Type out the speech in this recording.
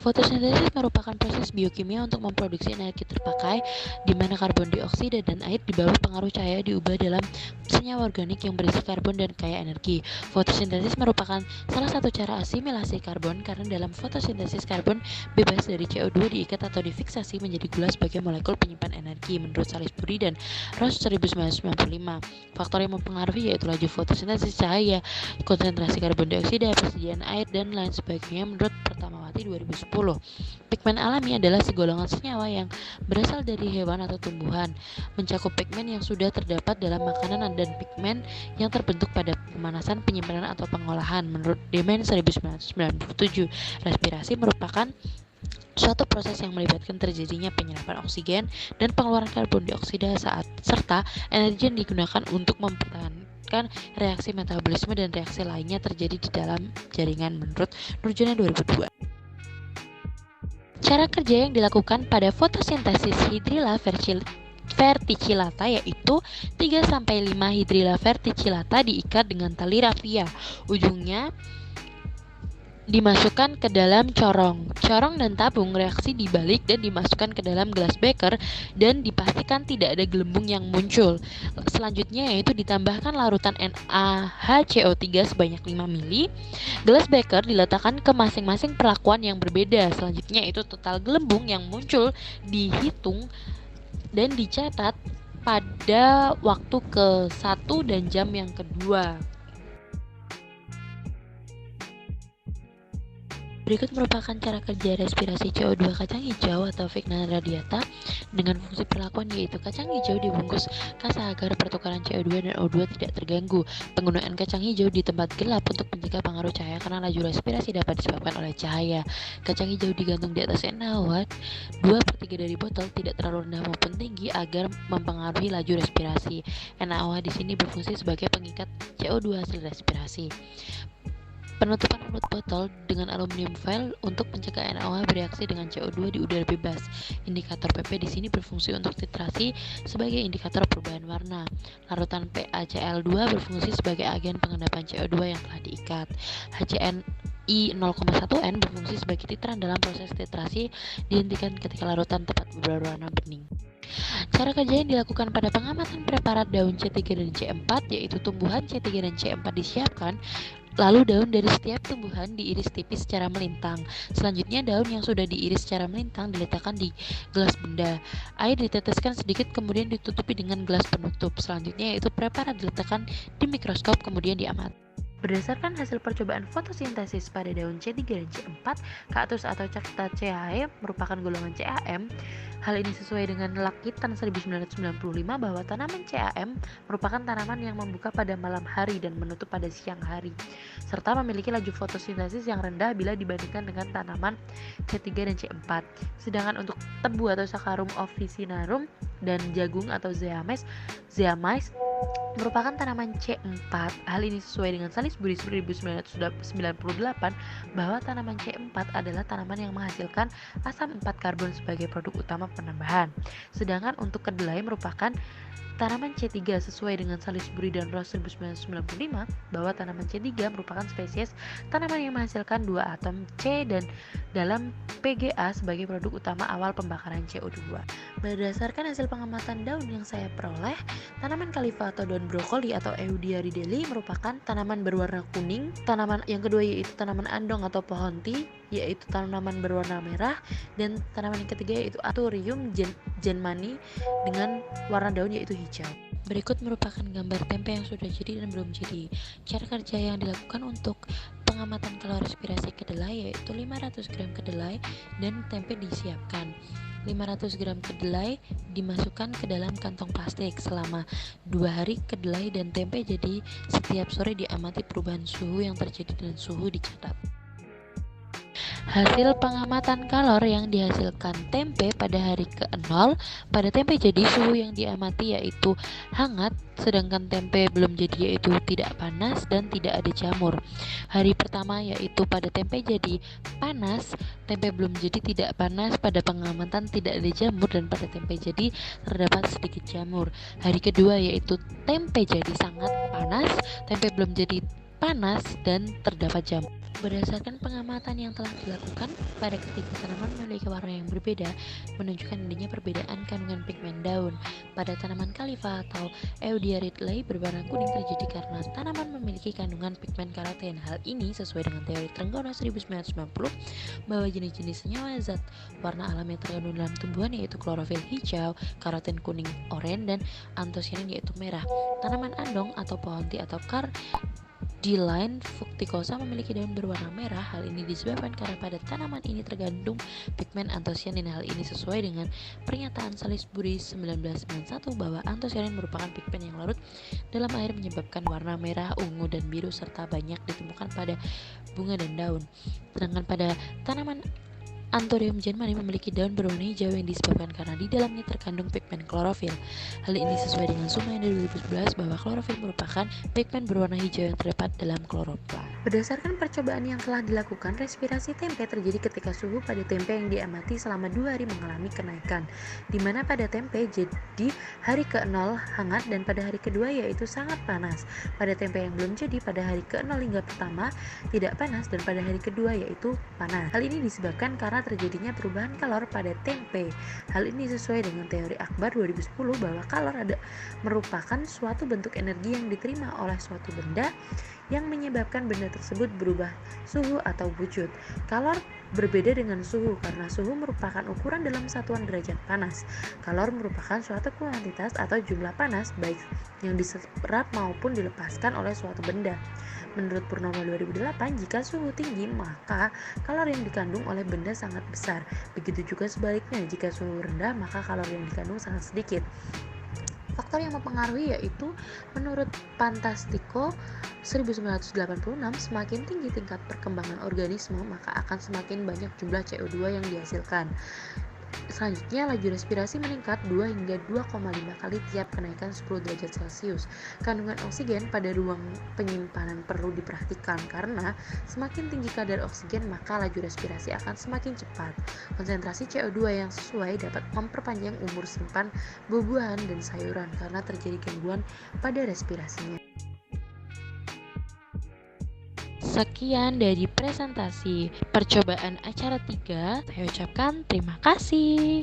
Fotosintesis merupakan proses biokimia untuk memproduksi energi terpakai, di mana karbon dioksida dan air di bawah pengaruh cahaya diubah dalam senyawa organik yang berisi karbon dan kaya energi. Fotosintesis merupakan salah satu cara asimilasi karbon karena dalam fotosintesis karbon bebas dari CO2 diikat atau difiksasi menjadi gula sebagai molekul penyimpan energi menurut Salisbury dan Ross 1995. Faktor yang mempengaruhi yaitu laju fotosintesis cahaya, konsentrasi karbon dioksida, persediaan air, dan lain sebagainya menurut Pertamawati 2010. Pigmen alami adalah segolongan senyawa yang berasal dari hewan atau tumbuhan, mencakup pigmen yang sudah terdapat dalam makanan dan pigmen yang terbentuk pada pemanasan, penyimpanan, atau pengolahan. Menurut Demen 1997, respirasi merupakan suatu proses yang melibatkan terjadinya penyerapan oksigen dan pengeluaran karbon dioksida serta energi yang digunakan untuk mempertahankan reaksi metabolisme dan reaksi lainnya terjadi di dalam jaringan menurut Nurjana 2002. Cara kerja yang dilakukan pada fotosintesis Hydrilla verticillata yaitu 3-5 Hydrilla verticillata diikat dengan tali rafia. Ujungnya dimasukkan ke dalam corong. Corong dan tabung reaksi dibalik dan dimasukkan ke dalam gelas beker dan dipastikan tidak ada gelembung yang muncul. Selanjutnya yaitu ditambahkan larutan NaHCO3 sebanyak 5 ml. Gelas beker diletakkan ke masing-masing perlakuan yang berbeda. Selanjutnya itu total gelembung yang muncul dihitung dan dicatat pada waktu ke-1 dan jam yang kedua. Berikut merupakan cara kerja respirasi CO2 kacang hijau atau Vigna radiata dengan fungsi perlakuan yaitu kacang hijau dibungkus kasa agar pertukaran CO2 dan O2 tidak terganggu. Penggunaan kacang hijau di tempat gelap untuk mencegah pengaruh cahaya karena laju respirasi dapat disebabkan oleh cahaya. Kacang hijau digantung di atas NaOH 2/3 dari botol tidak terlalu rendah maupun tinggi agar mempengaruhi laju respirasi. NaOH di sini berfungsi sebagai pengikat CO2 hasil respirasi. Penutupan mulut botol dengan aluminium foil untuk mencegah NaOH bereaksi dengan CO2 di udara bebas. Indikator PP di sini berfungsi untuk titrasi sebagai indikator perubahan warna. Larutan PaCl2 berfungsi sebagai agen pengendapan CO2 yang telah diikat. HCNI 0,1N berfungsi sebagai titran dalam proses titrasi dihentikan ketika larutan tepat berwarna bening. Cara kerja yang dilakukan pada pengamatan preparat daun C3 dan C4 yaitu tumbuhan C3 dan C4 disiapkan, lalu daun dari setiap tumbuhan diiris tipis secara melintang. Selanjutnya daun yang sudah diiris secara melintang diletakkan di gelas benda. Air diteteskan sedikit kemudian ditutupi dengan gelas penutup. Selanjutnya yaitu preparat diletakkan di mikroskop kemudian diamati. Berdasarkan hasil percobaan fotosintesis pada daun C3 dan C4, kaktus atau cacta CHE merupakan golongan CAM. Hal ini sesuai dengan Lakitan 1995 bahwa tanaman CAM merupakan tanaman yang membuka pada malam hari dan menutup pada siang hari, serta memiliki laju fotosintesis yang rendah bila dibandingkan dengan tanaman C3 dan C4. Sedangkan untuk tebu atau Saccharum officinarum dan jagung atau Zeamys merupakan tanaman C4. Hal ini sesuai dengan Salisbury 1998 bahwa tanaman C4 adalah tanaman yang menghasilkan asam 4 karbon sebagai produk utama penambahan. Sedangkan untuk kedelai merupakan tanaman C3 sesuai dengan Salisbury dan Ross 1995 bahwa tanaman C3 merupakan spesies tanaman yang menghasilkan 2 atom C dan dalam PGA sebagai produk utama awal pembakaran CO2. Berdasarkan hasil pengamatan daun yang saya peroleh, tanaman Khalifa atau daun brokoli atau Eudia ridley merupakan tanaman berwarna kuning. Tanaman yang kedua yaitu tanaman andong atau pohon tea, yaitu tanaman berwarna merah, dan tanaman yang ketiga yaitu Athurium genmani dengan warna daun yaitu hijau. Berikut merupakan gambar tempe yang sudah jadi dan belum jadi. Cara kerja yang dilakukan untuk pengamatan kalori respirasi kedelai yaitu 500 gram kedelai dan tempe disiapkan. 500 gram kedelai dimasukkan ke dalam kantong plastik selama 2 hari. Kedelai dan tempe jadi setiap sore diamati perubahan suhu yang terjadi dan suhu dicatat. Hasil pengamatan kalor yang dihasilkan tempe pada hari ke-0, pada tempe jadi suhu yang diamati yaitu hangat, sedangkan tempe belum jadi yaitu tidak panas dan tidak ada jamur. Hari pertama yaitu pada tempe jadi panas, tempe belum jadi tidak panas, pada pengamatan tidak ada jamur, dan pada tempe jadi terdapat sedikit jamur. Hari kedua yaitu tempe jadi sangat panas, tempe belum jadi panas, dan terdapat jamur. Berdasarkan pengamatan yang telah dilakukan, pada ketiga tanaman memiliki warna yang berbeda, menunjukkan adanya perbedaan kandungan pigmen daun. Pada tanaman Calliva atau Eudiarythlae, berwarna kuning terjadi karena tanaman memiliki kandungan pigmen karoten. Hal ini sesuai dengan teori Trenggono 1990 bahwa jenis-jenis senyawa zat warna alam yang terkandung dalam tumbuhan yaitu klorofil hijau, karoten kuning oranye, dan antosianin yaitu merah. Tanaman andong atau pohon tea atau Cardiline fructicosa memiliki daun berwarna merah. Hal ini disebabkan karena pada tanaman ini terkandung pigmen antosianin. Hal ini sesuai dengan pernyataan Salisbury 1991 bahwa antosianin merupakan pigmen yang larut dalam air menyebabkan warna merah, ungu, dan biru serta banyak ditemukan pada bunga dan daun. Sedangkan pada tanaman Anthurium germani memiliki daun berwarna hijau yang disebabkan karena di dalamnya terkandung pigmen klorofil. Hal ini sesuai dengan Sumayan dari 2011 bahwa klorofil merupakan pigmen berwarna hijau yang terdapat dalam kloroplas. Berdasarkan percobaan yang telah dilakukan, respirasi tempe terjadi ketika suhu pada tempe yang diamati selama 2 hari mengalami kenaikan, di mana pada tempe jadi hari ke-0 hangat dan pada hari kedua yaitu sangat panas. Pada tempe yang belum jadi pada hari ke-0 hingga pertama tidak panas dan pada hari kedua yaitu panas. Hal ini disebabkan karena terjadinya perubahan kalor pada tempe. Hal ini sesuai dengan teori Akbar 2010 bahwa kalor merupakan suatu bentuk energi yang diterima oleh suatu benda yang menyebabkan benda tersebut berubah suhu atau wujud. Kalor berbeda dengan suhu karena suhu merupakan ukuran dalam satuan derajat panas. Kalor merupakan suatu kuantitas atau jumlah panas baik yang diserap maupun dilepaskan oleh suatu benda. Menurut Purnomo 2008, jika suhu tinggi maka kalor yang dikandung oleh benda sangat besar. Begitu juga sebaliknya, jika suhu rendah maka kalor yang dikandung sangat sedikit. Faktor yang mempengaruhi yaitu menurut Fantastico 1986, semakin tinggi tingkat perkembangan organisme maka akan semakin banyak jumlah CO2 yang dihasilkan. Selanjutnya, laju respirasi meningkat 2 hingga 2,5 kali tiap kenaikan 10 derajat Celcius. Kandungan oksigen pada ruang penyimpanan perlu diperhatikan karena semakin tinggi kadar oksigen maka laju respirasi akan semakin cepat. Konsentrasi CO2 yang sesuai dapat memperpanjang umur simpan buah-buahan dan sayuran karena terjadi gangguan pada respirasinya. Sekian dari presentasi percobaan acara 3. Saya ucapkan terima kasih.